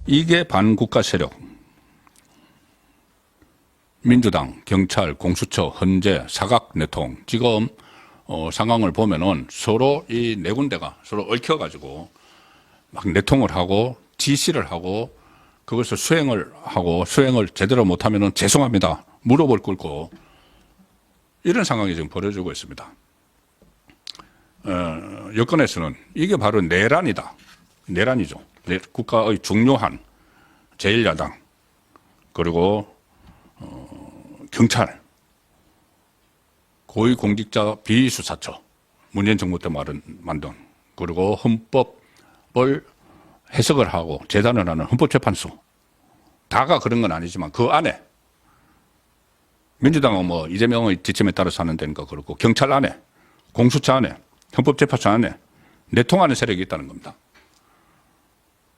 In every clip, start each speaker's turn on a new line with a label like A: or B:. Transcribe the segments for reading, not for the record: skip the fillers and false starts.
A: 이게 반국가 세력. 민주당, 경찰, 공수처, 헌재, 사각 내통. 지금 상황을 보면은 서로 이 네 군데가 서로 얽혀가지고 막 내통을 하고 지시를 하고 그것을 수행을 하고 수행을 제대로 못하면은 죄송합니다. 무릎을 꿇고 이런 상황이 지금 벌어지고 있습니다. 여권에서는 이게 바로 내란이다. 내란이죠. 국가의 중요한 제1야당 그리고 경찰 고위공직자 비수사처 문재인 정부 때 만든 그리고 헌법을 해석을 하고 재단을 하는 헌법재판소 다가 그런 건 아니지만 그 안에 민주당은 뭐 이재명의 지침에 따라서 하는 데니까 그렇고 경찰 안에 공수처 안에 헌법재판소 안에 내통 안에 세력이 있다는 겁니다.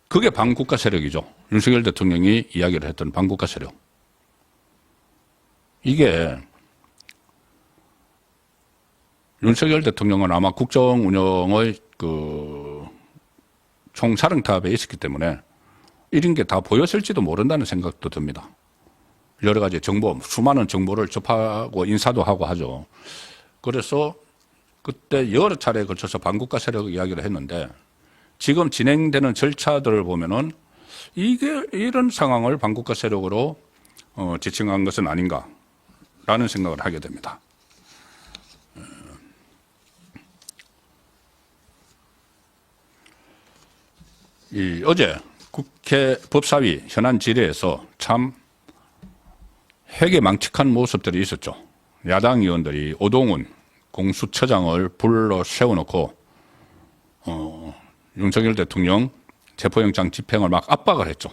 A: 그게 반국가 세력이죠. 윤석열 대통령이 이야기를 했던 반국가 세력. 이게 윤석열 대통령은 아마 국정 운영의 총사령탑에 있었기 때문에 이런 게 다 보였을지도 모른다는 생각도 듭니다. 여러 가지 정보, 수많은 정보를 접하고 인사도 하고 하죠. 그래서 그때 여러 차례에 걸쳐서 반국가 세력 이야기를 했는데 지금 진행되는 절차들을 보면은 이게 이런 상황을 반국가 세력으로 지칭한 것은 아닌가라는 생각을 하게 됩니다. 어제 국회 법사위 현안 질의에서 참 회개망측한 모습들이 있었죠. 야당 의원들이 오동훈 공수처장을 불러 세워놓고 윤석열 대통령 체포영장 집행을 막 압박을 했죠.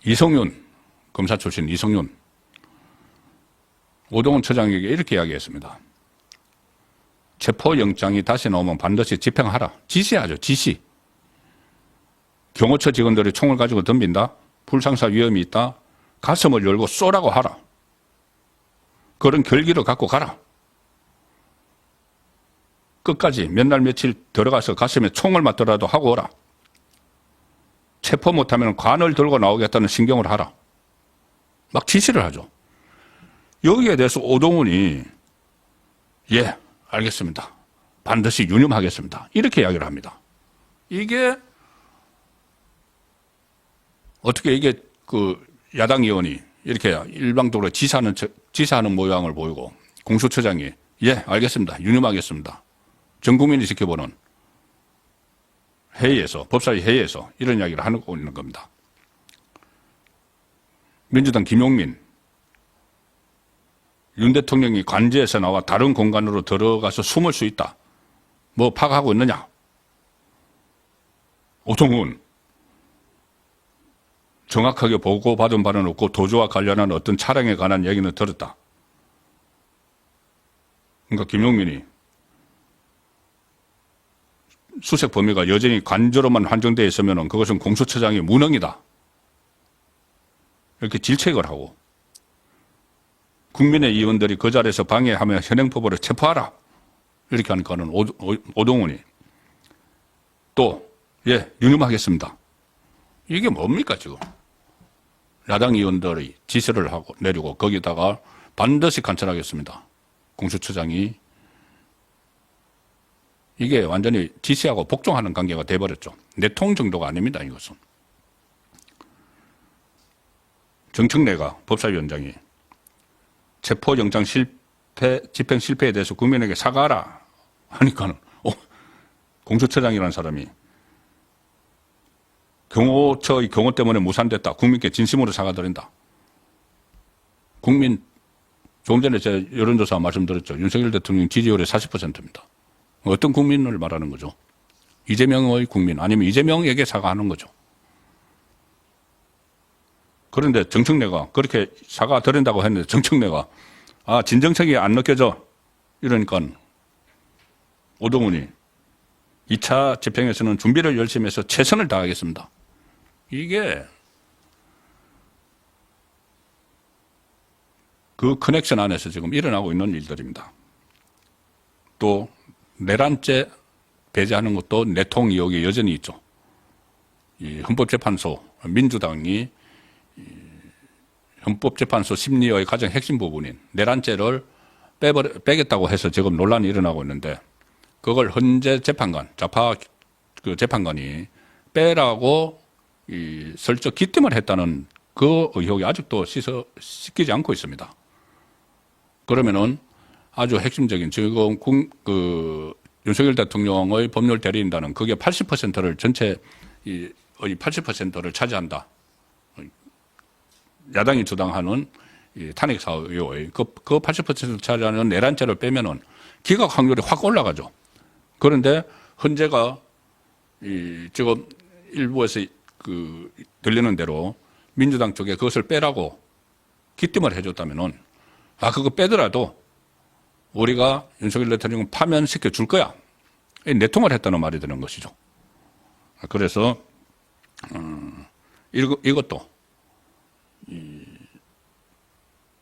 A: 이성윤 검사 출신 이성윤 오동훈 처장에게 이렇게 이야기했습니다. 체포영장이 다시 나오면 반드시 집행하라. 지시하죠. 지시. 경호처 직원들이 총을 가지고 덤빈다. 불상사 위험이 있다. 가슴을 열고 쏘라고 하라. 그런 결기를 갖고 가라. 끝까지 몇 날 며칠 들어가서 가슴에 총을 맞더라도 하고 오라. 체포 못하면 관을 들고 나오겠다는 신경을 하라. 막 지시를 하죠. 여기에 대해서 오동훈이 예, 알겠습니다. 반드시 유념하겠습니다. 이렇게 이야기를 합니다. 이게 어떻게 이게 야당 의원이 이렇게 일방적으로 지시하는 모양을 보이고 공수처장이 예, 알겠습니다. 유념하겠습니다. 전 국민이 지켜보는 회의에서, 법사위 회의에서 이런 이야기를 하고 있는 겁니다. 민주당 김용민, 윤 대통령이 관저에서 나와 다른 공간으로 들어가서 숨을 수 있다. 뭐 파악하고 있느냐? 오동훈, 정확하게 보고받은 바는 없고 도주와 관련한 어떤 차량에 관한 얘기는 들었다. 그러니까 김용민이 수색 범위가 여전히 관저로만 한정되어 있으면 그것은 공수처장의 무능이다. 이렇게 질책을 하고 국민의 의원들이 그 자리에서 방해하며 현행법으로 체포하라. 이렇게 하니까는 오동훈이 또 예, 유념하겠습니다. 이게 뭡니까 지금? 야당 의원들이 지시를 하고 내리고 거기다가 반드시 관철하겠습니다. 공수처장이 이게 완전히 지시하고 복종하는 관계가 돼버렸죠. 내통 정도가 아닙니다. 이것은. 정청래가 법사위원장이 체포영장 집행 실패에 대해서 국민에게 사과하라 하니까는 공수처장이라는 사람이 경호처의 경호 때문에 무산됐다. 국민께 진심으로 사과드린다. 국민, 조금 전에 제가 여론조사 말씀드렸죠. 윤석열 대통령 지지율이 40%입니다. 어떤 국민을 말하는 거죠? 이재명의 국민 아니면 이재명에게 사과하는 거죠. 그런데 정청래가 그렇게 사과드린다고 했는데 정청래가 진정성이 안 느껴져. 이러니까 오동훈이 2차 집행에서는 준비를 열심히 해서 최선을 다하겠습니다. 이게 그 커넥션 안에서 지금 일어나고 있는 일들입니다. 또 내란죄 배제하는 것도 내통 의혹이 여전히 있죠. 이 헌법재판소 민주당이 헌법재판소 심리의 가장 핵심 부분인 내란죄를 빼겠다고 해서 지금 논란이 일어나고 있는데 그걸 헌재 재판관, 좌파 그 재판관이 빼라고 슬쩍 기침을 했다는 그 의혹이 아직도 씻기지 않고 있습니다. 그러면은 아주 핵심적인 지금 윤석열 대통령의 법률 대리인단은 그게 80%를 전체의 80%를 차지한다. 야당이 주장하는 탄핵사의의 그 80% 차지하는 내란죄를 빼면은 기각 확률이 확 올라가죠. 그런데 헌재가 지금 일부에서 들리는 대로 민주당 쪽에 그것을 빼라고 기침을 해줬다면은 그거 빼더라도 우리가 윤석열 대통령 파면시켜 줄 거야. 내통을 했다는 말이 되는 것이죠. 그래서 이것도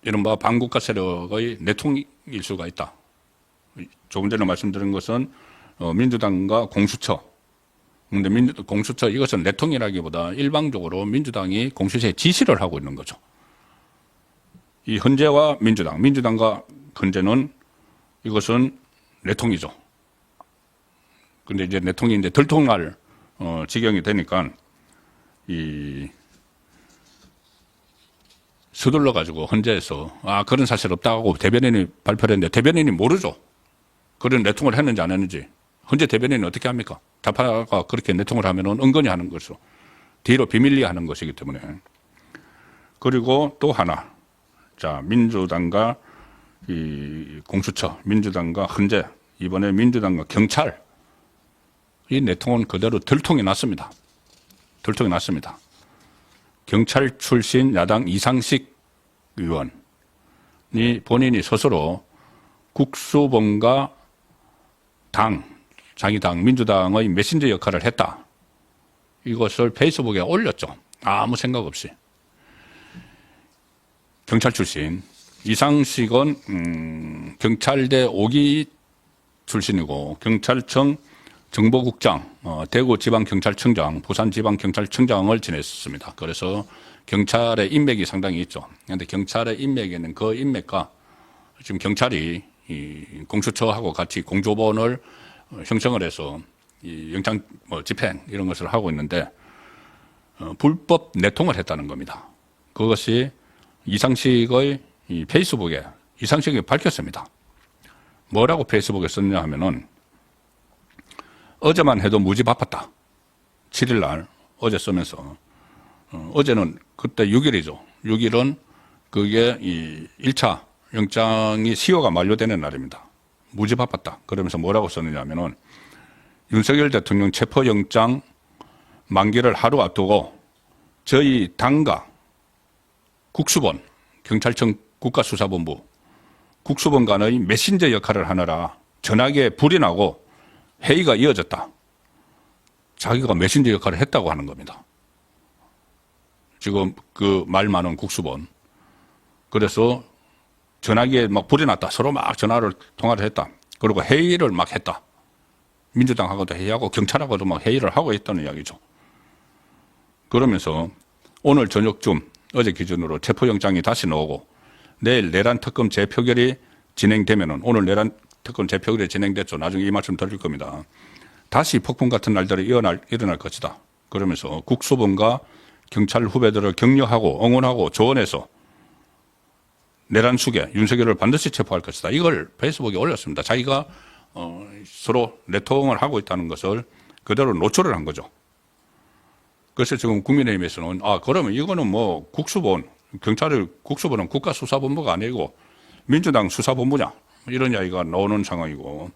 A: 이른바 반국가 세력의 내통일 수가 있다. 조금 전에 말씀드린 것은 민주당과 공수처. 그런데 공수처 이것은 내통이라기보다 일방적으로 민주당이 공수처에 지시를 하고 있는 거죠. 이 헌재와 민주당과 헌재는 이것은 내통이죠. 근데 이제 내통이 이제 들통날 지경이 되니까 서둘러 가지고 헌재에서 그런 사실 없다고 대변인이 발표를 했는데 대변인이 모르죠. 그런 내통을 했는지 안 했는지. 헌재 대변인은 어떻게 합니까? 좌파가 그렇게 내통을 하면은 은근히 하는 것이죠. 뒤로 비밀리에 하는 것이기 때문에. 그리고 또 하나. 자, 민주당과 공수처, 민주당과 헌재, 이번에 민주당과 경찰. 이 내통은 그대로 들통이 났습니다. 들통이 났습니다. 경찰 출신 야당 이상식 의원이 본인이 스스로 국수본과 자기 당 민주당의 메신저 역할을 했다. 이것을 페이스북에 올렸죠. 아무 생각 없이. 경찰 출신. 이상식은 경찰대 5기 출신이고 경찰청 정보국장, 대구지방경찰청장, 부산지방경찰청장을 지냈습니다. 그래서 경찰의 인맥이 상당히 있죠. 그런데 경찰의 인맥에는 그 인맥과 지금 경찰이 공수처하고 같이 공조본을 형성을 해서 영장 집행 이런 것을 하고 있는데 불법 내통을 했다는 겁니다. 그것이 이상식의 페이스북에 이상식이 밝혔습니다. 뭐라고 페이스북에 썼냐 하면은 어제만 해도 무지 바빴다. 7일 날 어제 쓰면서 어제는 그때 6일이죠. 6일은 그게 1차 영장이 시효가 만료되는 날입니다. 무지 바빴다. 그러면서 뭐라고 썼느냐 하면은 윤석열 대통령 체포영장 만기를 하루 앞두고 저희 당과 국수본, 경찰청 국가수사본부, 국수본 간의 메신저 역할을 하느라 전화기에 불이 나고 회의가 이어졌다. 자기가 메신저 역할을 했다고 하는 겁니다. 지금 그 말 많은 국수본. 그래서 전화기에 막 불이 났다. 서로 막 통화를 했다. 그리고 회의를 막 했다. 민주당하고도 회의하고 경찰하고도 막 회의를 하고 있다는 이야기죠. 그러면서 오늘 저녁쯤 어제 기준으로 체포영장이 다시 나오고 내일 내란 특검 재표결이 진행되면은 오늘 내란 특검 재표결이 진행됐죠. 나중에 이 말씀 드릴 겁니다. 다시 폭풍 같은 날들이 일어날 것이다. 그러면서 국수본과 경찰 후배들을 격려하고 응원하고 조언해서 내란 수계 윤석열을 반드시 체포할 것이다. 이걸 페이스북에 올렸습니다. 자기가 서로 내통을 하고 있다는 것을 그대로 노출을 한 거죠. 그래서 지금 국민의힘에서는 그러면 이거는 뭐 국수본, 국수본은 국가수사본부가 아니고 민주당 수사본부냐 이런 이야기가 나오는 상황이고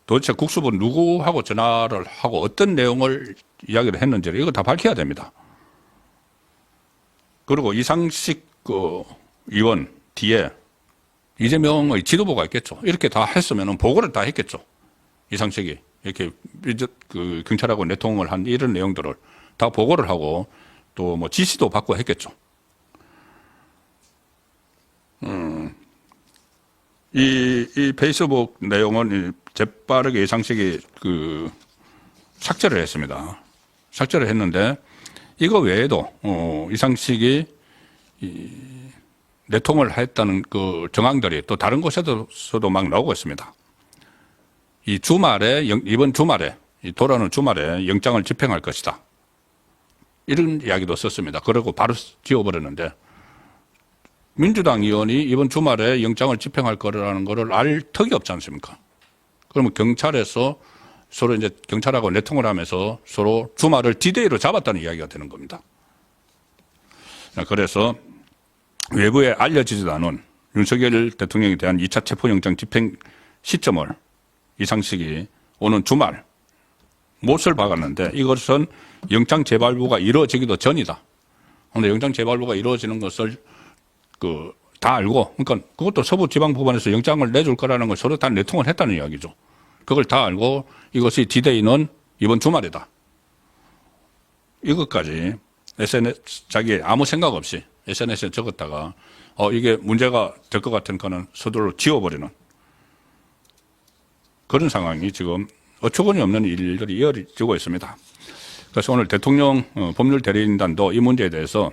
A: 도대체 국수본 누구하고 전화를 하고 어떤 내용을 이야기를 했는지를 이거 다 밝혀야 됩니다. 그리고 이상식 의원 뒤에 이재명의 지도부가 있겠죠. 이렇게 다 했으면 보고를 다 했겠죠. 이상식이 이렇게 경찰하고 내통을 한 이런 내용들을 다 보고를 하고 또 뭐 지시도 받고 했겠죠. 이 페이스북 내용은 재빠르게 이상식이 삭제를 했습니다. 삭제를 했는데 이거 외에도 이상식이 내통을 했다는 그 정황들이 또 다른 곳에서도 막 나오고 있습니다. 이 주말에 이번 주말에 돌아오는 주말에 영장을 집행할 것이다. 이런 이야기도 썼습니다. 그리고 바로 지워버렸는데 민주당 의원이 이번 주말에 영장을 집행할 거라는 거를 알 턱이 없지 않습니까? 그러면 경찰에서 서로 이제 경찰하고 내통을 하면서 서로 주말을 디데이로 잡았다는 이야기가 되는 겁니다. 그래서 외부에 알려지지도 않은 윤석열 대통령에 대한 2차 체포영장 집행 시점을 이상식이 오는 주말 못을 박았는데 이것은 영장 재발부가 이루어지기도 전이다. 그런데 영장 재발부가 이루어지는 것을 다 알고, 그러니까 그것도 서부지방법원에서 영장을 내줄 거라는 걸 서로 다 내통을 했다는 이야기죠. 그걸 다 알고 이것이 디데이는 이번 주말이다. 이것까지 SNS 자기 아무 생각 없이 SNS에 적었다가 이게 문제가 될 것 같은 거는 서둘러 지워버리는 그런 상황이 지금 어처구니 없는 일들이 이어지고 있습니다. 그래서 오늘 대통령 법률 대리인단도 이 문제에 대해서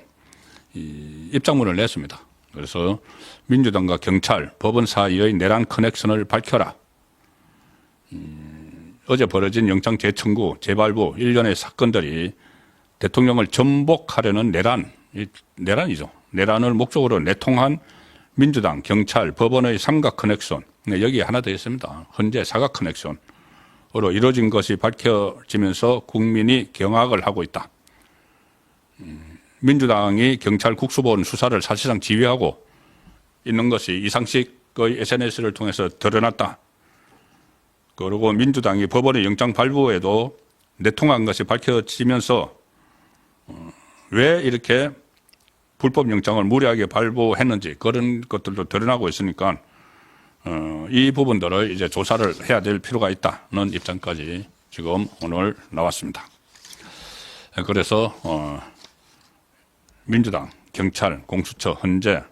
A: 입장문을 냈습니다. 그래서 민주당과 경찰, 법원 사이의 내란 커넥션을 밝혀라. 어제 벌어진 영장 재청구, 재발부 일련의 사건들이 대통령을 전복하려는 내란이죠. 내란을 목적으로 내통한 민주당, 경찰, 법원의 삼각 커넥션, 여기에 하나 더 있습니다. 헌재 사각 커넥션으로 이루어진 것이 밝혀지면서 국민이 경악을 하고 있다. 민주당이 경찰 국수본 수사를 사실상 지휘하고 있는 것이 이상식의 SNS를 통해서 드러났다. 그리고 민주당이 법원의 영장 발부에도 내통한 것이 밝혀지면서 왜 이렇게 불법 영장을 무리하게 발부했는지 그런 것들도 드러나고 있으니까 이 부분들을 이제 조사를 해야 될 필요가 있다는 입장까지 지금 오늘 나왔습니다. 그래서 민주당, 경찰, 공수처, 헌재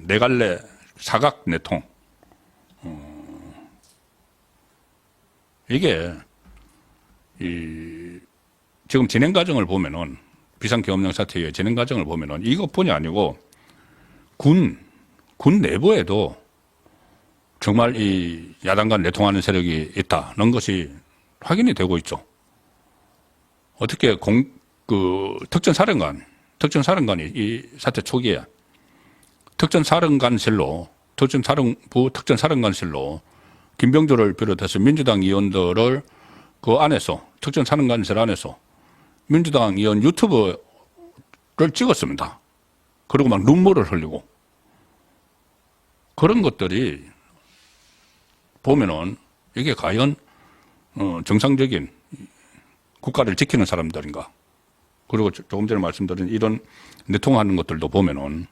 A: 네 갈래 사각 내통 이게 지금 진행 과정을 보면은 비상계엄령 사태의 진행 과정을 보면은 이것뿐이 아니고 군 내부에도 정말 이 야당과 내통하는 세력이 있다는 것이 확인이 되고 있죠. 어떻게 특전사령관이 이 사태 초기에 특전사령관실로 김병조를 비롯해서 민주당 의원들을 그 안에서 특전사령관실 안에서 민주당 의원 유튜브를 찍었습니다. 그리고 막 눈물을 흘리고 그런 것들이 보면은 이게 과연 정상적인 국가를 지키는 사람들인가? 그리고 조금 전에 말씀드린 이런 내통하는 것들도 보면은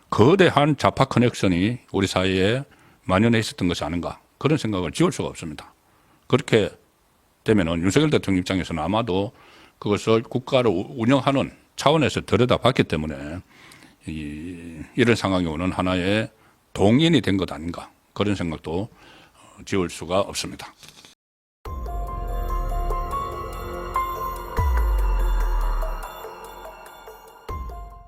A: 거대한 좌파 커넥션이 우리 사회에 만연해 있었던 것이 아닌가? 그런 생각을 지울 수가 없습니다. 그렇게 되면은 윤석열 대통령 입장에서는 아마도 그것을 국가를 운영하는 차원에서 들여다봤기 때문에 이런 상황이 오는 하나의 동인이 된 것 아닌가? 그런 생각도 지울 수가 없습니다.